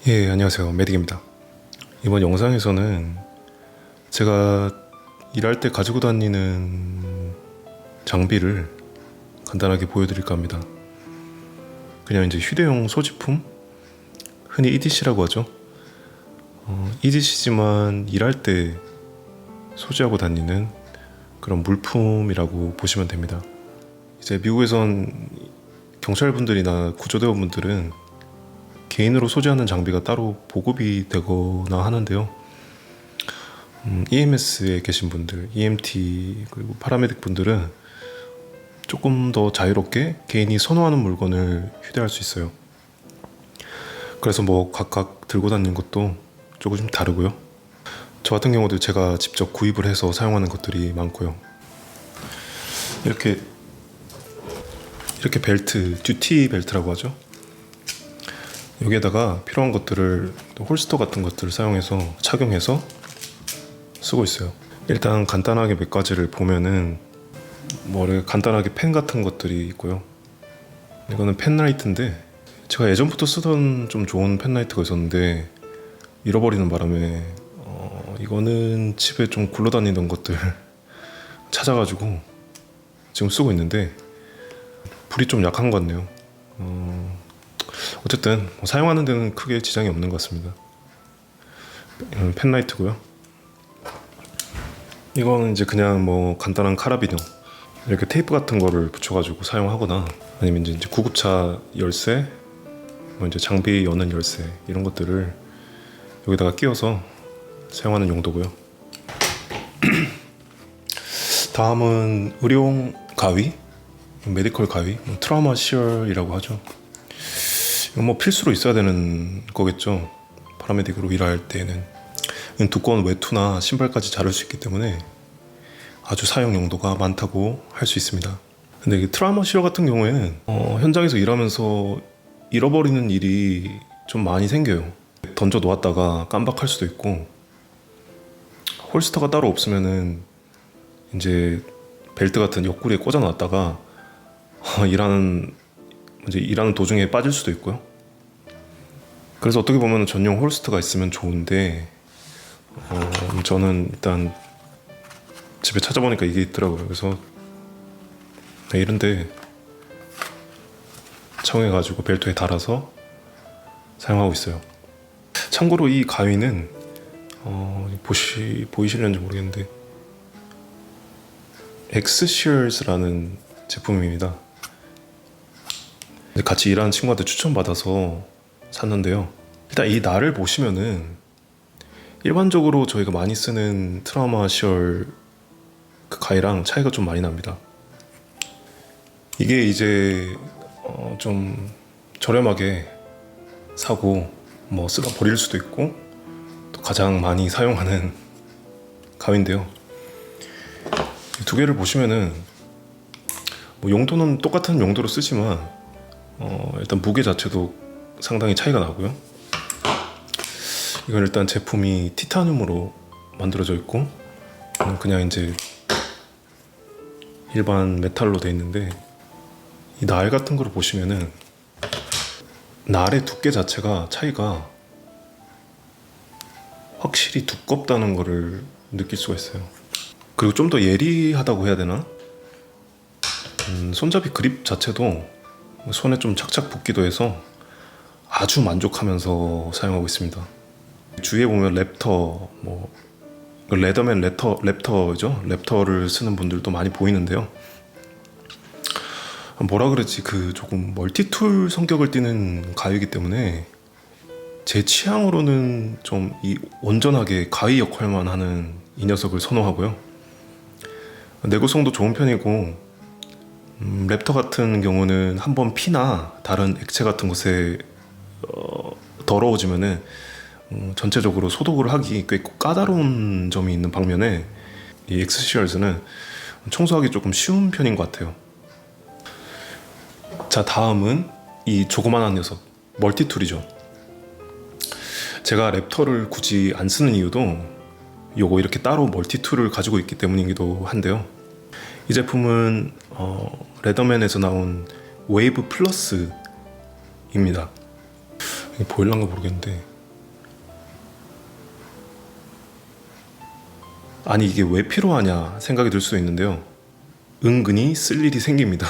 예, 안녕하세요. 메딕입니다. 이번 영상에서는 제가 일할 때 가지고 다니는 장비를 간단하게 보여드릴까 합니다. 그냥 이제 휴대용 소지품, 흔히 EDC라고 하죠. EDC지만 일할 때 소지하고 다니는 그런 물품이라고 보시면 됩니다. 이제 미국에선 경찰분들이나 구조대원분들은 개인으로 소지하는 장비가 따로 보급이 되거나 하는데요. EMS에 계신 분들, EMT 그리고 파라메딕 분들은 조금 더 자유롭게 개인이 선호하는 물건을 휴대할 수 있어요. 그래서 뭐 각각 들고 다니는 것도 조금 다르고요. 저 같은 경우도 제가 직접 구입을 해서 사용하는 것들이 많고요. 이렇게 벨트, 듀티 벨트라고 하죠. 여기에다가 필요한 것들을 홀스터 같은 것들을 사용해서 착용해서 쓰고 있어요. 일단 간단하게 몇 가지를 보면은 이렇게 간단하게 펜 같은 것들이 있고요. 이거는 펜라이트인데 제가 예전부터 쓰던 좀 좋은 펜라이트가 있었는데 잃어버리는 바람에 이거는 집에 좀 굴러다니던 것들 찾아가지고 지금 쓰고 있는데 불이 좀 약한 것 같네요. 어쨌든 사용하는 데는 크게 지장이 없는 것 같습니다. 펜라이트고요. 이거는 이제 그냥 간단한 카라비너, 이렇게 테이프 같은 거를 붙여가지고 사용하거나 아니면 이제 구급차 열쇠, 이제 장비 여는 열쇠 이런 것들을 여기다가 끼워서 사용하는 용도고요. 다음은 의료용 가위, 메디컬 가위, 트라우마 시얼이라고 하죠. 이건 필수로 있어야 되는 거겠죠. 파라메딕으로 일할 때는 두꺼운 외투나 신발까지 자를 수 있기 때문에 아주 사용 용도가 많다고 할 수 있습니다. 근데 이 트라우마 시얼 같은 경우에는 현장에서 일하면서 잃어버리는 일이 좀 많이 생겨요. 던져 놓았다가 깜박할 수도 있고, 홀스터가 따로 없으면은 이제 벨트 같은 옆구리에 꽂아 놨다가 일하는 도중에 빠질 수도 있고요. 그래서 어떻게 보면 전용 홀스터가 있으면 좋은데 저는 일단 집에 찾아보니까 이게 있더라고요. 그래서 이런데 청해가지고 벨트에 달아서 사용하고 있어요. 참고로 이 가위는 보이실는지 모르겠는데 엑스시얼스라는 제품입니다. 같이 일하는 친구한테 추천받아서 샀는데요. 일단 이 날을 보시면은 일반적으로 저희가 많이 쓰는 트라우마 시얼 그 가위랑 차이가 좀 많이 납니다. 이게 이제 좀 저렴하게 사고 쓰다 버릴 수도 있고 또 가장 많이 사용하는 가위인데요. 이 두 개를 보시면은 용도는 똑같은 용도로 쓰지만 일단 무게 자체도 상당히 차이가 나고요. 이건 일단 제품이 티타늄으로 만들어져 있고 그냥 이제 일반 메탈로 되어 있는데, 이 날 같은 거를 보시면은 날의 두께 자체가 차이가 확실히 두껍다는 거를 느낄 수가 있어요. 그리고 좀 더 예리하다고 해야 되나? 손잡이 그립 자체도 손에 좀 착착 붙기도 해서 아주 만족하면서 사용하고 있습니다. 주위에 보면 랩터, 레더맨 랩터죠? 랩터를 쓰는 분들도 많이 보이는데요. 뭐라 그러지? 조금 멀티툴 성격을 띠는 가위이기 때문에 제 취향으로는 좀 이 온전하게 가위 역할만 하는 이 녀석을 선호하고요. 내구성도 좋은 편이고, 랩터 같은 경우는 한번 피나 다른 액체 같은 곳에 더러워지면은 전체적으로 소독을 하기 꽤 까다로운 점이 있는 반면에 이 엑스시얼즈는 청소하기 조금 쉬운 편인 것 같아요. 자, 다음은 이 조그만한 녀석, 멀티툴이죠. 제가 랩터를 굳이 안 쓰는 이유도 요거 이렇게 따로 멀티툴을 가지고 있기 때문이기도 한데요. 이 제품은 레더맨에서 나온 웨이브 플러스입니다. 보일란가 모르겠는데 아니 이게 왜 필요하냐 생각이 들 수 있는데요. 은근히 쓸 일이 생깁니다.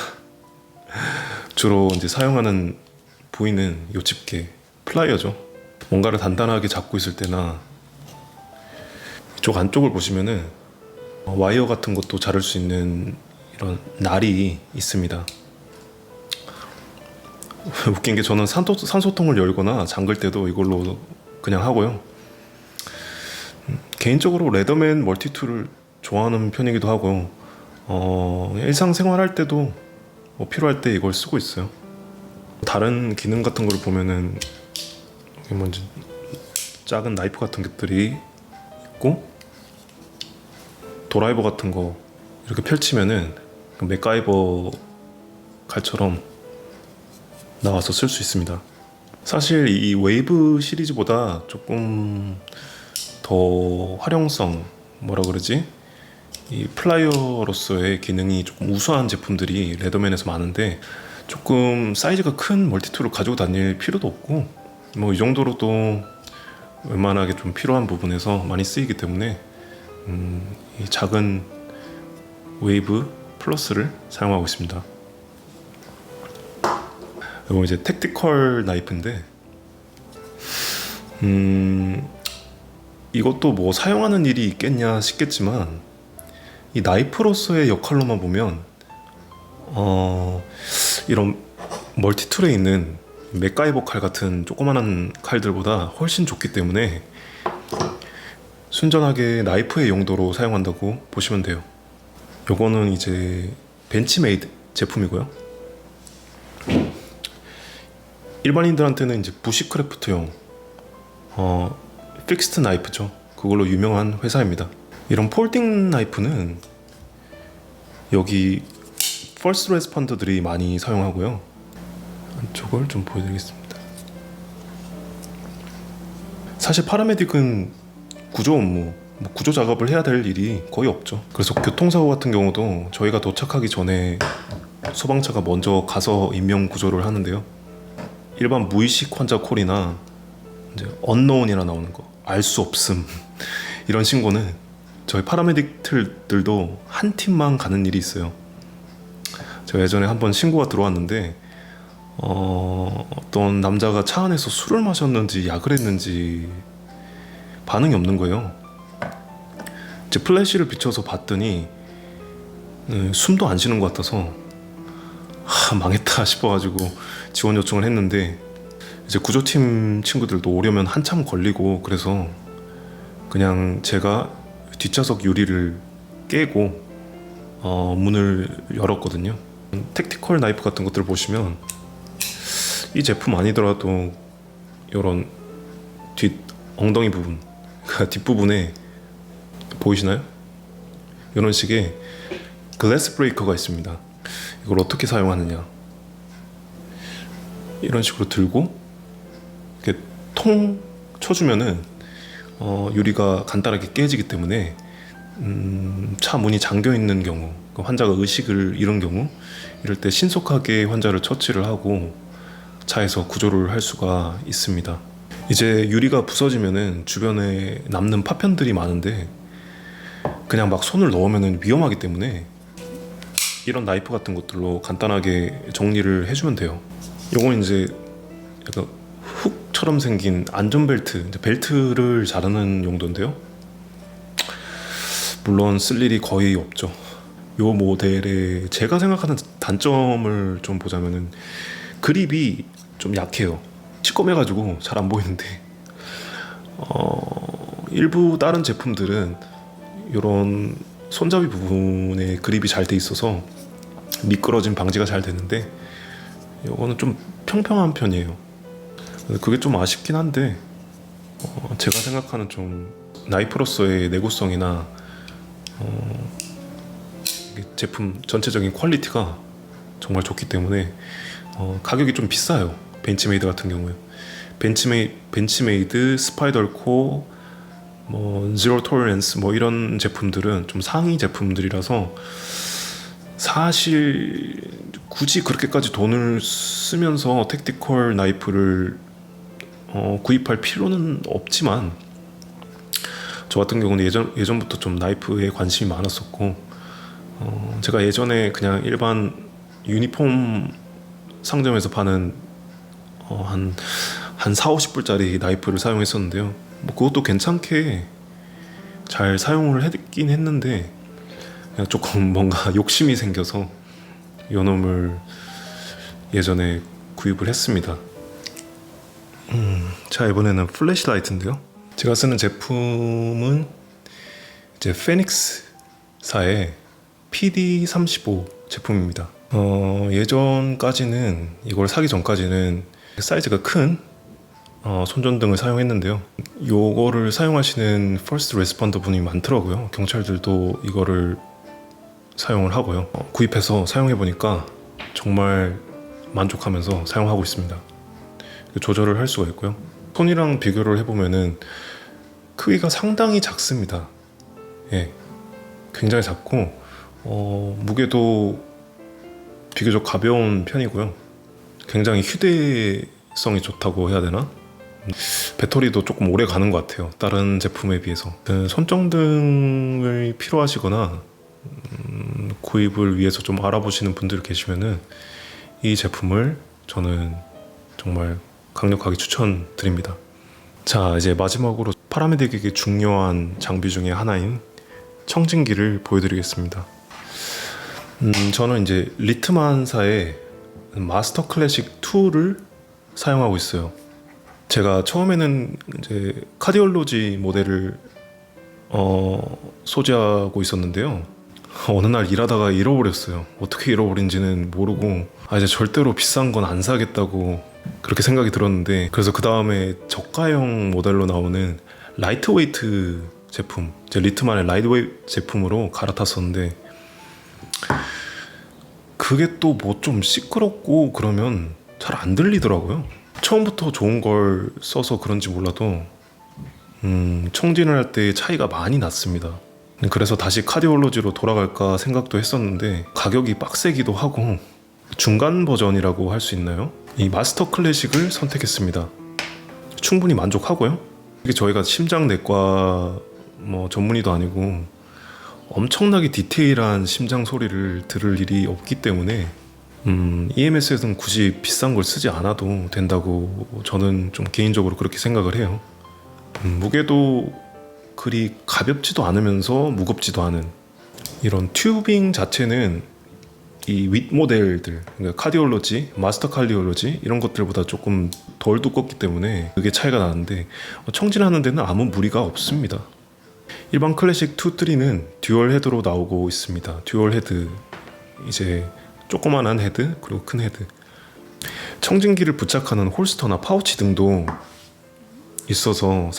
주로 이제 사용하는 부위는 요 집게 플라이어죠. 뭔가를 단단하게 잡고 있을 때나 이쪽 안쪽을 보시면은 와이어 같은 것도 자를 수 있는 이런 날이 있습니다. 웃긴 게 저는 산소통을 열거나 잠글 때도 이걸로 그냥 하고요. 개인적으로 레더맨 멀티툴을 좋아하는 편이기도 하고 일상생활 할 때도 뭐 필요할 때 이걸 쓰고 있어요. 다른 기능 같은 걸 보면은 여기 먼저 작은 나이프 같은 것들이 있고 도라이버 같은 거 이렇게 펼치면은 맥가이버 칼처럼 나와서 쓸 수 있습니다. 사실 이 웨이브 시리즈보다 조금 더 활용성 뭐라 그러지? 이 플라이어로서의 기능이 조금 우수한 제품들이 레더맨에서 많은데 조금 사이즈가 큰 멀티툴을 가지고 다닐 필요도 없고 뭐 이 정도로도 웬만하게 좀 필요한 부분에서 많이 쓰이기 때문에 이 작은 웨이브 플러스를 사용하고 있습니다. 이거 이제 택티컬 나이프인데 이것도 뭐 사용하는 일이 있겠냐 싶겠지만 이 나이프로서의 역할로만 보면 이런 멀티툴에 있는 맥가이버 칼 같은 조그만한 칼들보다 훨씬 좋기 때문에 순전하게 나이프의 용도로 사용한다고 보시면 돼요. 요거는 이제 벤치메이드 제품이고요. 일반인들한테는 이제 부시크래프트용 픽스트 나이프죠. 그걸로 유명한 회사입니다. 이런 폴딩 나이프는 여기 퍼스트 레스폰더들이 많이 사용하고요. 저걸 좀 보여드리겠습니다. 사실 파라메딕은 구조 업무, 구조 작업을 해야 될 일이 거의 없죠. 그래서 교통사고 같은 경우도 저희가 도착하기 전에 소방차가 먼저 가서 인명 구조를 하는데요. 일반 무의식 환자 콜이나 이제 언노운이라 나오는 거, 알 수 없음 이런 신고는 저희 파라메딕들도 한 팀만 가는 일이 있어요. 제가 예전에 한번 신고가 들어왔는데 어떤 남자가 차 안에서 술을 마셨는지 약을 했는지 반응이 없는 거예요. 이제 플래시를 비춰서 봤더니 숨도 안 쉬는 것 같아서 망했다 싶어가지고 지원 요청을 했는데 이제 구조팀 친구들도 오려면 한참 걸리고 그래서 그냥 제가 뒷좌석 유리를 깨고 문을 열었거든요. 택티컬 나이프 같은 것들을 보시면 이 제품 아니더라도 이런 뒷 엉덩이 부분, 뒷부분에 보이시나요? 이런 식의 글래스 브레이커가 있습니다. 이걸 어떻게 사용하느냐, 이런 식으로 들고 이렇게 통 쳐주면은 유리가 간단하게 깨지기 때문에 차 문이 잠겨 있는 경우, 환자가 의식을 잃은 경우 이럴 때 신속하게 환자를 처치를 하고 차에서 구조를 할 수가 있습니다. 이제 유리가 부서지면은 주변에 남는 파편들이 많은데 그냥 막 손을 넣으면은 위험하기 때문에 이런 나이프 같은 것들로 간단하게 정리를 해주면 돼요. 요건 이제 약간 훅처럼 생긴 안전벨트, 벨트를 자르는 용도인데요. 물론 쓸 일이 거의 없죠. 요 모델의 제가 생각하는 단점을 좀 보자면은 그립이 좀 약해요. 시꺼매가지고 잘 안 보이는데 일부 다른 제품들은 이런 손잡이 부분에 그립이 잘 돼 있어서 미끄러짐 방지가 잘 되는데 이거는 좀 평평한 편이에요. 그게 좀 아쉽긴 한데 제가 생각하는 좀 나이프로서의 내구성이나 제품 전체적인 퀄리티가 정말 좋기 때문에 가격이 좀 비싸요. 벤치메이드 같은 경우에 벤치메이드, 스파이덜코, 뭐 제로 톨런스 뭐 이런 제품들은 좀 상위 제품들이라서 사실 굳이 그렇게까지 돈을 쓰면서 택티컬 나이프를 구입할 필요는 없지만 저 같은 경우는 예전부터 좀 나이프에 관심이 많았었고, 제가 예전에 그냥 일반 유니폼 상점에서 파는 한 4-50불짜리 나이프를 사용했었는데요. 뭐 그것도 괜찮게 잘 사용을 했긴 했는데, 그냥 조금 뭔가 욕심이 생겨서 요놈을 예전에 구입을 했습니다. 자, 이번에는 플래시라이트인데요. 제가 쓰는 제품은 이제 페닉스사의 PD35 제품입니다. 예전까지는, 이걸 사기 전까지는 사이즈가 큰 손전등을 사용했는데요. 요거를 사용하시는 퍼스트 레스폰더 분이 많더라고요. 경찰들도 이거를 사용을 하고요. 구입해서 사용해보니까 정말 만족하면서 사용하고 있습니다. 조절을 할 수가 있고요. 손이랑 비교를 해보면은 크기가 상당히 작습니다. 예, 굉장히 작고 무게도 비교적 가벼운 편이고요. 굉장히 휴대성이 좋다고 해야 되나? 배터리도 조금 오래 가는 것 같아요. 다른 제품에 비해서. 손전등을 필요하시거나 구입을 위해서 좀 알아보시는 분들 계시면은 이 제품을 저는 정말 강력하게 추천드립니다. 자, 이제 마지막으로 파라메딕에게 중요한 장비 중에 하나인 청진기를 보여드리겠습니다. 저는 이제 리트만사의 마스터 클래식 2를 사용하고 있어요. 제가 처음에는 이제 카디올로지 모델을 소지하고 있었는데요. 어느 날 일하다가 잃어버렸어요. 어떻게 잃어버린지는 모르고, 이제 절대로 비싼 건 안 사겠다고 그렇게 생각이 들었는데, 그래서 그 다음에 저가형 모델로 나오는 라이트웨이트 제품, 제 리트만의 라이트웨이트 제품으로 갈아탔었는데, 그게 또 뭐 좀 시끄럽고 그러면 잘 안 들리더라고요. 처음부터 좋은 걸 써서 그런지 몰라도 청진을 할 때 차이가 많이 났습니다. 그래서 다시 카디올로지로 돌아갈까 생각도 했었는데, 가격이 빡세기도 하고 중간 버전이라고 할 수 있나요? 이 마스터 클래식을 선택했습니다. 충분히 만족하고요. 이게 저희가 심장내과 전문의도 아니고 엄청나게 디테일한 심장 소리를 들을 일이 없기 때문에 EMS에서는 굳이 비싼 걸 쓰지 않아도 된다고 저는 좀 개인적으로 그렇게 생각을 해요. 무게도 그리 가볍지도 않으면서 무겁지도 않은, 이런 튜빙 자체는 이 윗 모델들, 그러니까 카디올로지, 마스터 카디올로지 이런 것들보다 조금 덜 두껍기 때문에 그게 차이가 나는데, 청진하는 데는 아무 무리가 없습니다. 일반 클래식 2, 3는 듀얼 헤드로 나오고 있습니다. 듀얼 헤드, 이제 조그만한 헤드 그리고 큰 헤드. 청진기를 부착하는 홀스터나 파우치 등도 있어서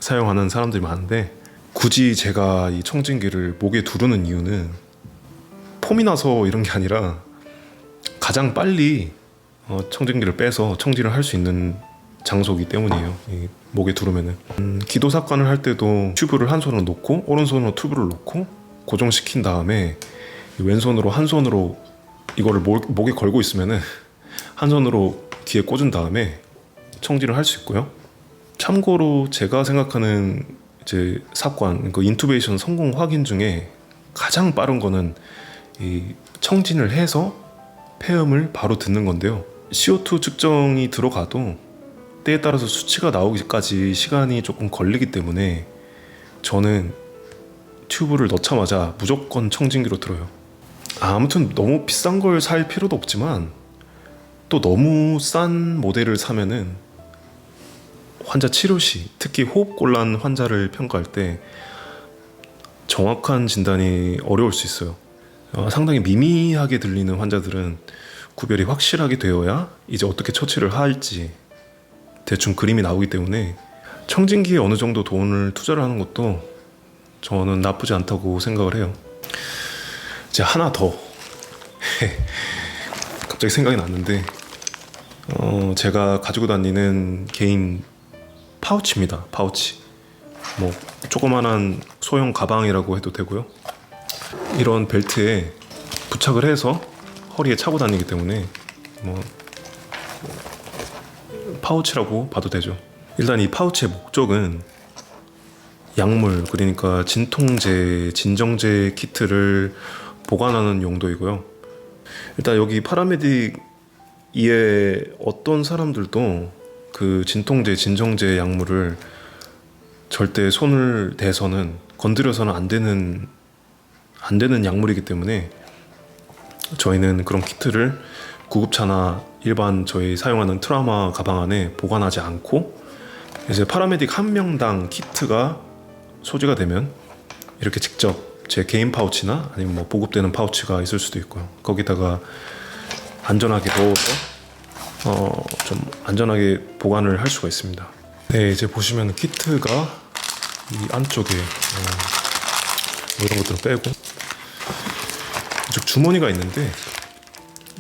사용하는 사람들이 많은데, 굳이 제가 이 청진기를 목에 두르는 이유는 폼이 나서 이런 게 아니라 가장 빨리 청진기를 빼서 청진을 할 수 있는 장소이기 때문이에요. 이 목에 두르면은 기도 삭관을 할 때도 튜브를 한 손으로 놓고 오른손으로 튜브를 놓고 고정시킨 다음에 왼손으로 한 손으로 이거를 목에 걸고 있으면은 한 손으로 귀에 꽂은 다음에 청진을 할 수 있고요. 참고로 제가 생각하는 이제 삭관, 그 인투베이션 성공 확인 중에 가장 빠른 거는 이 청진을 해서 폐음을 바로 듣는 건데요. CO2 측정이 들어가도 때에 따라서 수치가 나오기까지 시간이 조금 걸리기 때문에 저는 튜브를 넣자마자 무조건 청진기로 들어요. 아무튼 너무 비싼 걸 살 필요도 없지만, 또 너무 싼 모델을 사면은 환자 치료 시, 특히 호흡곤란 환자를 평가할 때 정확한 진단이 어려울 수 있어요. 상당히 미미하게 들리는 환자들은 구별이 확실하게 되어야 이제 어떻게 처치를 할지 대충 그림이 나오기 때문에 청진기에 어느 정도 돈을 투자를 하는 것도 저는 나쁘지 않다고 생각을 해요. 이제 하나 더 갑자기 생각이 났는데, 제가 가지고 다니는 개인 파우치입니다. 파우치, 뭐 조그만한 소형 가방이라고 해도 되고요. 이런 벨트에 부착을 해서 허리에 차고 다니기 때문에 뭐 파우치라고 봐도 되죠. 일단 이 파우치의 목적은 약물, 그러니까 진통제, 진정제 키트를 보관하는 용도이고요. 일단 여기 파라메딕 이에 어떤 사람들도 그 진통제, 진정제 약물을 절대 손을 대서는 건드려서는 안 되는 약물이기 때문에 저희는 그런 키트를 구급차나 일반 저희 사용하는 트라우마 가방 안에 보관하지 않고, 이제 파라메딕 한 명당 키트가 소지가 되면 이렇게 직접 제 개인 파우치나 아니면 뭐 보급되는 파우치가 있을 수도 있고요. 거기다가 안전하게 넣어서 좀 안전하게 보관을 할 수가 있습니다. 네, 이제 보시면 키트가 이 안쪽에 뭐 이런 것들을 빼고 이쪽 주머니가 있는데,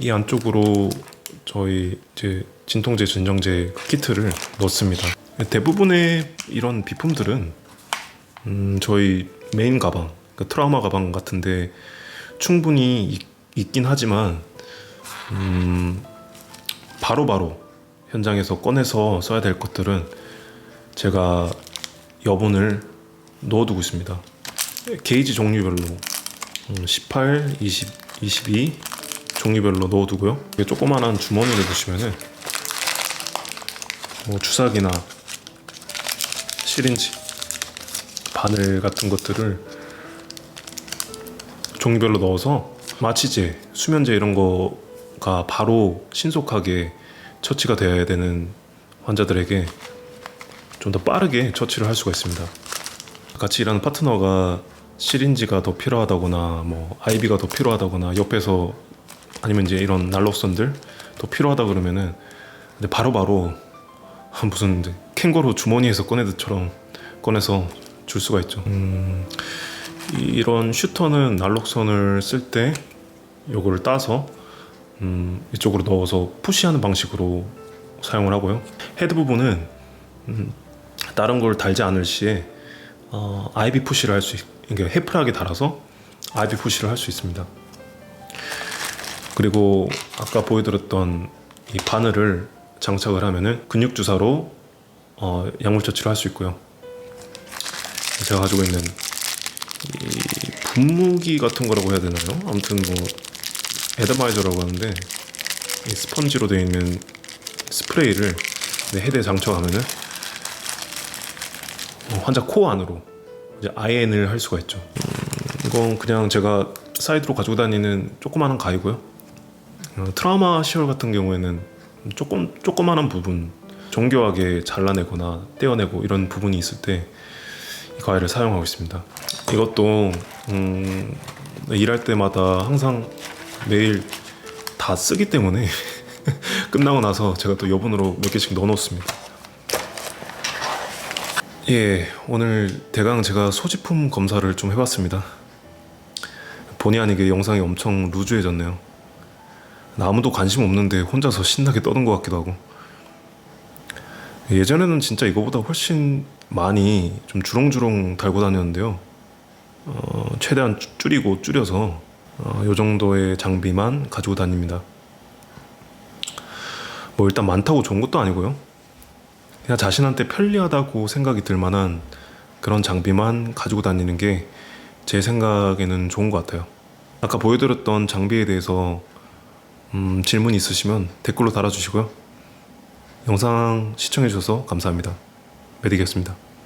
이 안쪽으로 저희 이제 진통제, 진정제 키트를 넣습니다. 대부분의 이런 비품들은 저희 메인 가방, 그 트라우마 가방 같은데 충분히 있긴 하지만 바로바로 현장에서 꺼내서 써야 될 것들은 제가 여분을 넣어두고 있습니다. 게이지 종류별로 18, 20, 22 종류별로 넣어두고요. 조그만한 주머니를 보시면은 뭐 주사기나 시린지, 바늘 같은 것들을 종류별로 넣어서 마취제, 수면제 이런 거가 바로 신속하게 처치가 되어야 되는 환자들에게 좀 더 빠르게 처치를 할 수가 있습니다. 같이 일하는 파트너가 시린지가 더 필요하다거나 뭐 아이비가 더 필요하다거나 옆에서, 아니면 이제 이런 난로선들 더 필요하다 그러면은 바로바로 무슨 이제 캥거루 주머니에서 꺼내듯처럼 꺼내서 줄 수가 있죠. 이런 슈터는 난로선을 쓸 때 요거를 따서 이쪽으로 넣어서 푸시하는 방식으로 사용을 하고요. 헤드 부분은 다른 걸 달지 않을 시에 아이비 푸시를 할 수 그러니까 헤프하게 달아서 아이비 푸시를 할 수 있습니다. 그리고 아까 보여드렸던 이 바늘을 장착을 하면은 근육 주사로 약물 처치를 할 수 있고요. 제가 가지고 있는 이 분무기 같은 거라고 해야 되나요? 아무튼 뭐 에더마이저라고 하는데, 이 스펀지로 되어 있는 스프레이를 내 헤드에 장착하면은 환자 코 안으로 이제 아이엔을 할 수가 있죠. 이건 그냥 제가 사이드로 가지고 다니는 조그마한 가위고요. 트라우마 시설 같은 경우에는 조그마한 부분 정교하게 잘라내거나 떼어내고 이런 부분이 있을 때 이 가위를 사용하고 있습니다. 이것도 일할 때마다 항상 매일 다 쓰기 때문에 끝나고 나서 제가 또 여분으로 몇 개씩 넣어 놓습니다. 예, 오늘 대강 제가 소지품 검사를 좀 해봤습니다. 본의 아니게 영상이 엄청 루즈해졌네요. 아무도 관심 없는데 혼자서 신나게 떠든 것 같기도 하고. 예전에는 진짜 이거보다 훨씬 많이 좀 주렁주렁 달고 다녔는데요. 최대한 줄여서 요 정도의 장비만 가지고 다닙니다. 뭐 일단 많다고 좋은 것도 아니고요. 그냥 자신한테 편리하다고 생각이 들 만한 그런 장비만 가지고 다니는 게 제 생각에는 좋은 것 같아요. 아까 보여드렸던 장비에 대해서 질문 있으시면 댓글로 달아주시고요. 영상 시청해주셔서 감사합니다. 메딕이었습니다.